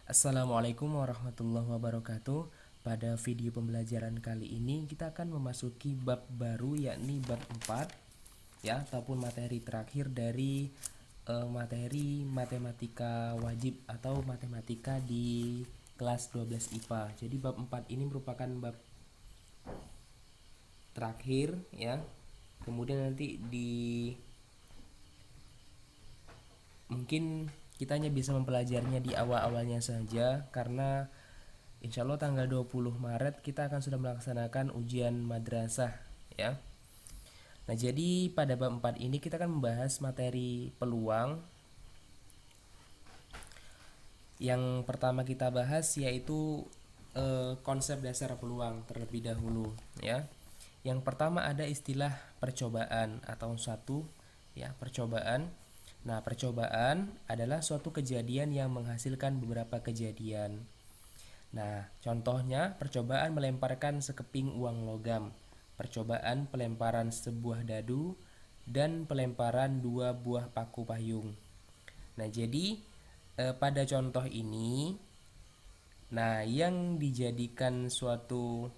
Assalamualaikum warahmatullahi wabarakatuh. Pada video pembelajaran kali ini kita akan memasuki bab baru, yakni bab 4 ya, ataupun materi terakhir dari materi matematika wajib atau matematika di kelas 12 IPA. Jadi bab 4 ini merupakan bab terakhir ya. Kemudian nanti di mungkin kita hanya bisa mempelajarinya di awal-awalnya saja, karena insya Allah tanggal 20 Maret kita akan sudah melaksanakan ujian madrasah ya. Nah, jadi pada bab 4 ini kita akan membahas materi peluang. Yang pertama kita bahas yaitu konsep dasar peluang terlebih dahulu ya. Yang pertama ada istilah percobaan atau satu ya, percobaan. Nah, percobaan adalah suatu kejadian yang menghasilkan beberapa kejadian. Nah, contohnya percobaan melemparkan sekeping uang logam, percobaan pelemparan sebuah dadu, dan pelemparan 2 buah paku payung. Nah, jadi pada contoh ini, nah yang dijadikan suatu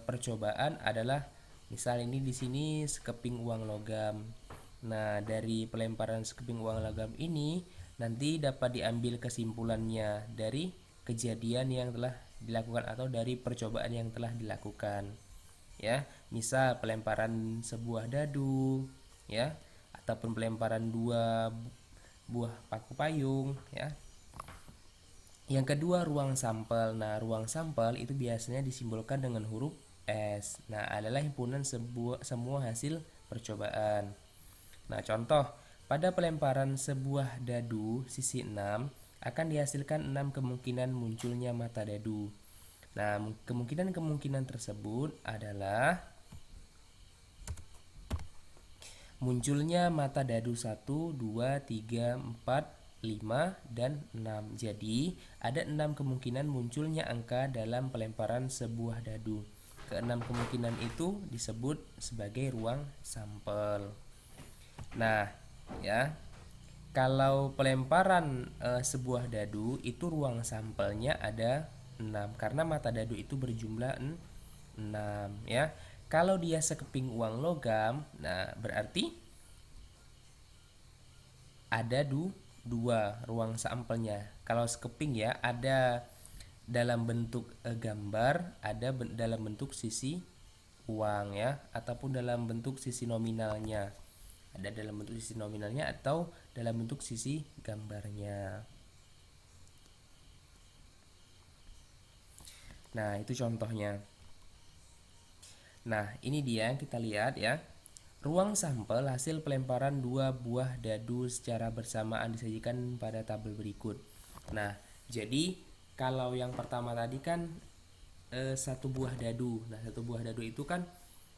percobaan adalah misal ini di sini sekeping uang logam. Nah, dari pelemparan sekeping uang logam ini nanti dapat diambil kesimpulannya dari kejadian yang telah dilakukan atau dari percobaan yang telah dilakukan. Ya, misal pelemparan sebuah dadu, ya, ataupun pelemparan 2 buah paku payung, ya. Yang kedua, ruang sampel. Nah, ruang sampel itu biasanya disimbolkan dengan huruf S. Nah, adalah himpunan semua hasil percobaan. Nah, contoh, pada pelemparan sebuah dadu sisi 6 akan dihasilkan 6 kemungkinan munculnya mata dadu. Nah, kemungkinan-kemungkinan tersebut adalah munculnya mata dadu 1, 2, 3, 4, 5, dan 6. Jadi, ada 6 kemungkinan munculnya angka dalam pelemparan sebuah dadu. Keenam kemungkinan itu disebut sebagai ruang sampel. Nah, ya. Kalau pelemparan sebuah dadu itu ruang sampelnya ada 6 karena mata dadu itu berjumlah 6 ya. Kalau dia sekeping uang logam, nah berarti ada 2 ruang sampelnya. Kalau sekeping ya ada dalam bentuk gambar, ada dalam bentuk sisi uang ya, ataupun dalam bentuk sisi nominalnya. Ada dalam bentuk sisi nominalnya atau dalam bentuk sisi gambarnya. Nah, itu contohnya. Nah, ini dia yang kita lihat ya. Ruang sampel hasil pelemparan 2 buah dadu secara bersamaan disajikan pada tabel berikut. Nah, jadi kalau yang pertama tadi kan 1 buah dadu. Nah, 1 buah dadu itu kan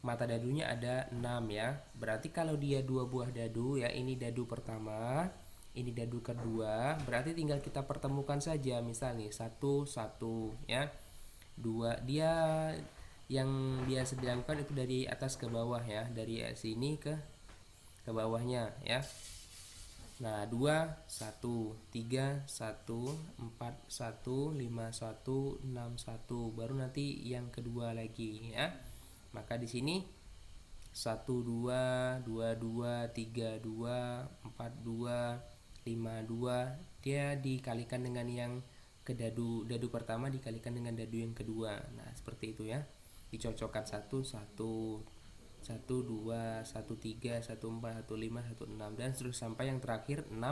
mata dadunya ada 6 ya. Berarti kalau dia 2 buah dadu ya, ini dadu pertama, ini dadu kedua, berarti tinggal kita pertemukan saja. Misal nih 1 1 ya. 2 dia yang biasa dilakukan itu dari atas ke bawah ya, dari sini ke bawahnya ya. Nah, 2 1 3 1 4 1 5 1 6 1, baru nanti yang kedua lagi ya. Maka di sini 1 2 2 2 3 2 4 2 5 2, dia dikalikan dengan yang ke dadu pertama dikalikan dengan dadu yang kedua. Nah, seperti itu ya. Dicocokkan 1 1 1 2 1 3 1 4 1 5 1 6 dan terus sampai yang terakhir 6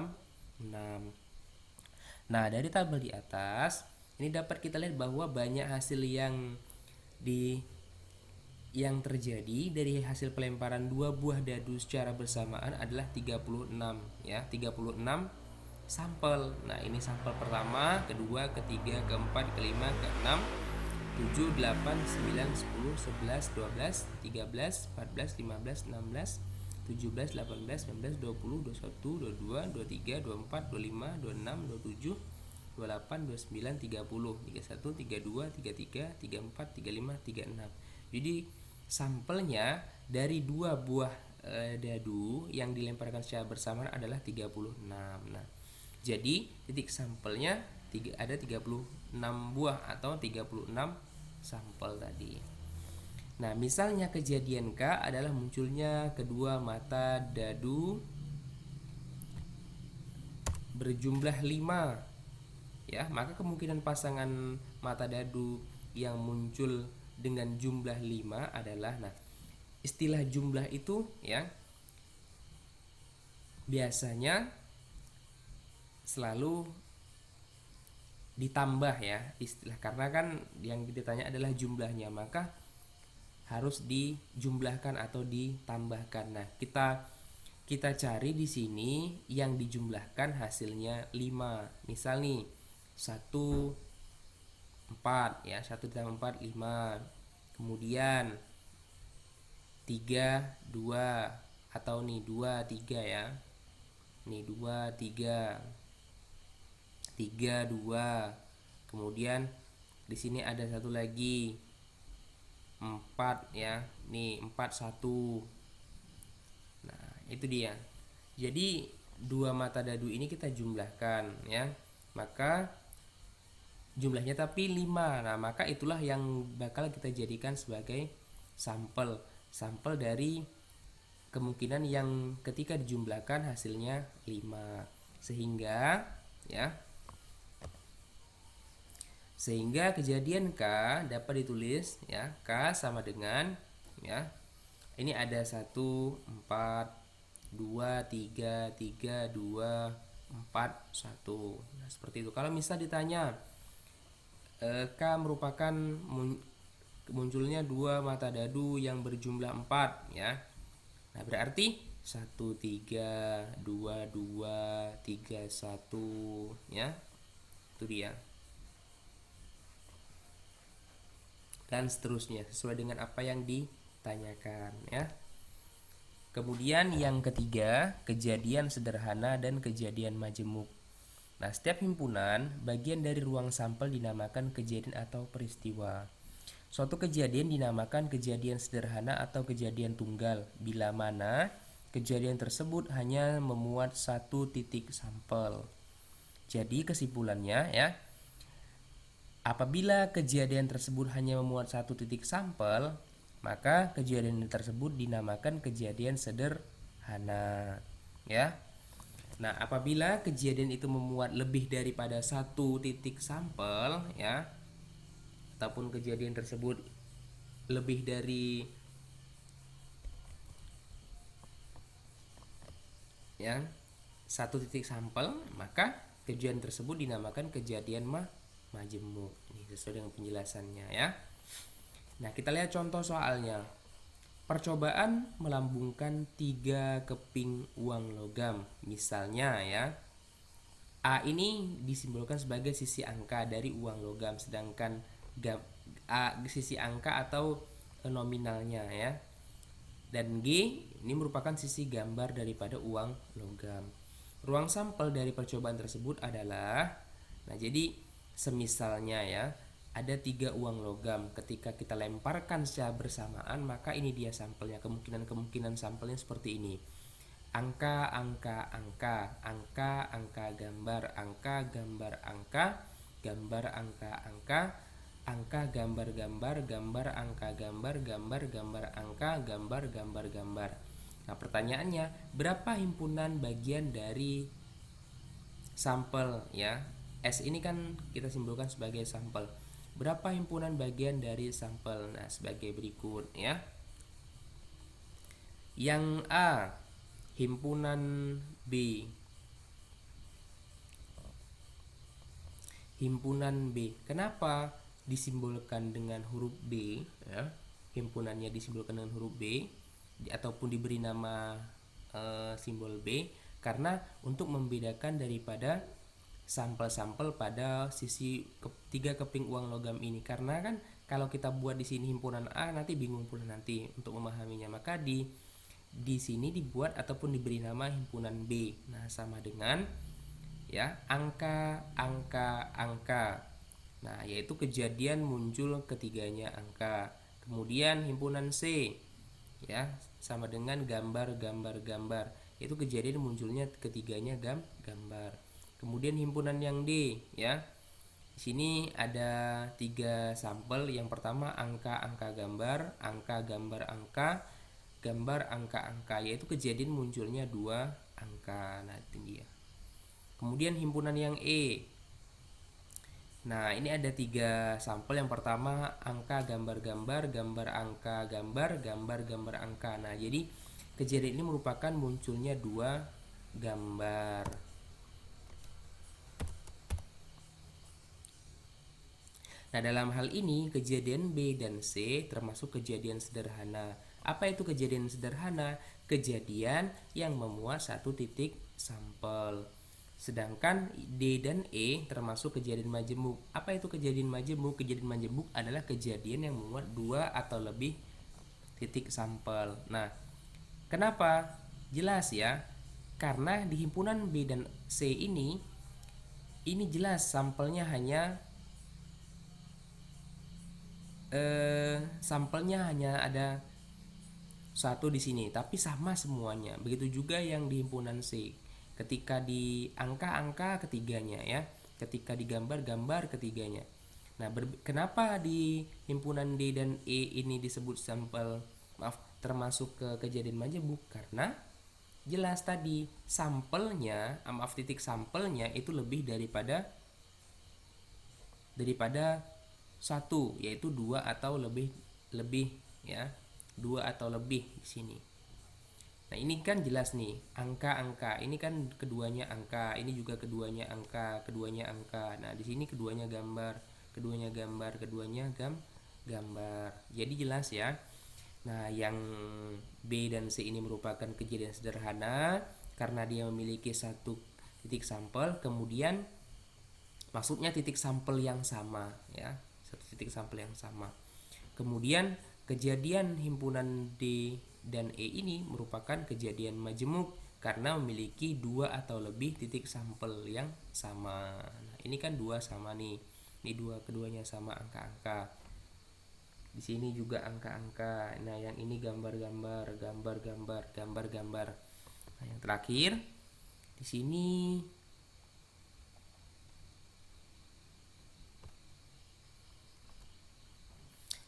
6. Nah, dari tabel di atas ini dapat kita lihat bahwa banyak hasil yang terjadi dari hasil pelemparan 2 buah dadu secara bersamaan adalah 36 ya, 36 sampel. Nah, ini sampel pertama, kedua, ketiga, keempat, kelima, keenam, 7, 8, 9, 10, 11, 12, 13, 14, 15, 16, 17, 18, 19, 20, 21, 22, 23, 24, 25, 26, 27, 28, 29, 30, 31, 32, 33, 34, 35, 36. Jadi sampelnya dari 2 buah dadu yang dilemparkan secara bersamaan adalah 36. Nah, jadi titik sampelnya ada 36 buah atau 36 sampel tadi. Nah, misalnya kejadian K adalah munculnya kedua mata dadu berjumlah 5, ya, maka kemungkinan pasangan mata dadu yang muncul dengan jumlah 5 adalah, nah, istilah jumlah itu ya biasanya selalu ditambah ya istilah, karena kan yang ditanya adalah jumlahnya, maka harus dijumlahkan atau ditambahkan. Nah, kita cari di sini yang dijumlahkan hasilnya 5. Misal nih 1 4 ya, 1 ditambah 4 5. Kemudian 3 2 atau nih 2 3 ya. Nih 2 3 3 2. Kemudian di sini ada satu lagi 4 ya. Nih 4 1. Nah, itu dia. Jadi dua mata dadu ini kita jumlahkan ya. Maka jumlahnya tapi 5. Nah, maka itulah yang bakal kita jadikan sebagai sampel dari kemungkinan yang ketika dijumlahkan hasilnya 5. Sehingga kejadian K dapat ditulis ya, K sama dengan ya. Ini ada 1 4 2 3 3 2 4 1. Nah, seperti itu. Kalau misal ditanya K merupakan munculnya dua mata dadu yang berjumlah 4 ya. Nah, berarti 1 3 2 2 3 1 ya. Itu dia. Dan seterusnya sesuai dengan apa yang ditanyakan ya. Kemudian yang ketiga, kejadian sederhana dan kejadian majemuk. Nah, setiap himpunan bagian dari ruang sampel dinamakan kejadian atau peristiwa. Suatu kejadian dinamakan kejadian sederhana atau kejadian tunggal bila mana kejadian tersebut hanya memuat satu titik sampel. Jadi kesimpulannya ya, apabila kejadian tersebut hanya memuat satu titik sampel, maka kejadian tersebut dinamakan kejadian sederhana ya. Nah, apabila kejadian itu memuat lebih daripada satu titik sampel ya, ataupun kejadian tersebut lebih dari ya satu titik sampel, maka kejadian tersebut dinamakan kejadian majemuk. Ini sesuai dengan penjelasannya ya. Nah, kita lihat contoh soalnya. Percobaan melambungkan 3 keping uang logam. Misalnya ya, A ini disimbolkan sebagai sisi angka dari uang logam, sedangkan A sisi angka atau nominalnya ya. Dan G ini merupakan sisi gambar daripada uang logam. Ruang sampel dari percobaan tersebut adalah, nah jadi semisalnya ya, ada 3 uang logam. Ketika kita lemparkan secara bersamaan, maka ini dia sampelnya. Kemungkinan sampelnya seperti ini. Angka, angka, angka, angka, angka, gambar, angka, gambar, angka, gambar, angka, angka, angka, gambar, gambar, gambar, angka, gambar, gambar, gambar, angka, gambar, gambar, gambar. Nah, pertanyaannya, berapa himpunan bagian dari sampel ya? S ini kan kita simbolkan sebagai sampel. Berapa himpunan bagian dari sampel? Nah, sebagai berikut ya. Yang A, himpunan B. Himpunan B. Kenapa disimbolkan dengan huruf B ya? Himpunannya disimbolkan dengan huruf B ataupun diberi nama simbol B karena untuk membedakan daripada sampel-sampel pada sisi 3 keping uang logam ini. Karena kan kalau kita buat di sini himpunan A, nanti bingung pula nanti untuk memahaminya. Maka di sini dibuat ataupun diberi nama himpunan B. Nah, sama dengan ya angka, angka, angka. Nah, yaitu kejadian muncul ketiganya angka. Kemudian himpunan C ya sama dengan gambar, gambar, gambar. Itu kejadian munculnya ketiganya gambar. Kemudian himpunan yang D ya, Di sini ada 3 sampel. Yang pertama angka-angka gambar, angka gambar angka, gambar angka-angka, yaitu kejadian munculnya 2 angka. Nah, itu dia. Kemudian himpunan yang E. Nah, ini ada 3 sampel. Yang pertama angka gambar-gambar, gambar angka gambar, gambar gambar angka. Nah, jadi kejadian ini merupakan munculnya 2 gambar. Nah, dalam hal ini kejadian B dan C termasuk kejadian sederhana. Apa itu kejadian sederhana? Kejadian yang memuat satu titik sampel. Sedangkan D dan E termasuk kejadian majemuk. Apa itu kejadian majemuk? Kejadian majemuk adalah kejadian yang memuat 2 atau lebih titik sampel. Nah, kenapa? Jelas ya. Karena di himpunan B dan C ini jelas sampelnya hanya ada satu di sini, tapi sama semuanya. Begitu juga yang di himpunan C. Ketika di angka-angka ketiganya ya, ketika di gambar-gambar ketiganya. Nah, kenapa di himpunan D dan E ini disebut sampel, termasuk ke kejadian majemuk? Karena jelas tadi sampelnya, titik sampelnya itu lebih daripada satu, yaitu 2 atau lebih ya, 2 atau lebih di sini. Nah, ini kan jelas nih, angka-angka. Ini kan keduanya angka, ini juga keduanya angka, keduanya angka. Nah, di sini keduanya gambar, keduanya gambar, keduanya gambar. Jadi jelas ya. Nah, yang B dan C ini merupakan kejadian sederhana karena dia memiliki satu titik sampel, kemudian maksudnya titik sampel yang sama ya, satu titik sampel yang sama. Kemudian kejadian himpunan D dan E ini merupakan kejadian majemuk karena memiliki 2 atau lebih titik sampel yang sama. Nah, ini kan 2 sama nih. Ini keduanya sama angka-angka. Di sini juga angka-angka. Nah, yang ini gambar-gambar, gambar-gambar, gambar-gambar. Nah, yang terakhir di sini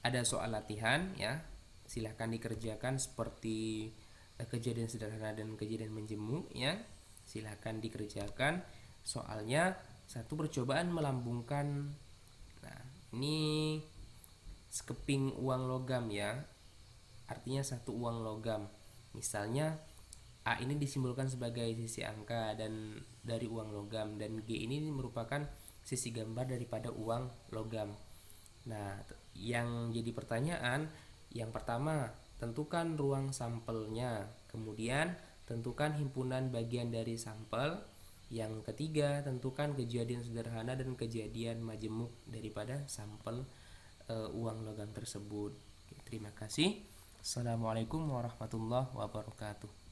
ada soal latihan ya, silahkan dikerjakan seperti kejadian sederhana dan kejadian menjemuk ya, silahkan dikerjakan. Soalnya satu, percobaan melambungkan. Nah, ini sekeping uang logam ya, artinya satu uang logam. Misalnya A ini disimbolkan sebagai sisi angka dan dari uang logam, dan G ini merupakan sisi gambar daripada uang logam. Nah, yang jadi pertanyaan, yang pertama, tentukan ruang sampelnya. Kemudian, tentukan himpunan bagian dari sampel. Yang ketiga, tentukan kejadian sederhana dan kejadian majemuk daripada sampel uang logam tersebut. Terima kasih. Assalamualaikum warahmatullahi wabarakatuh.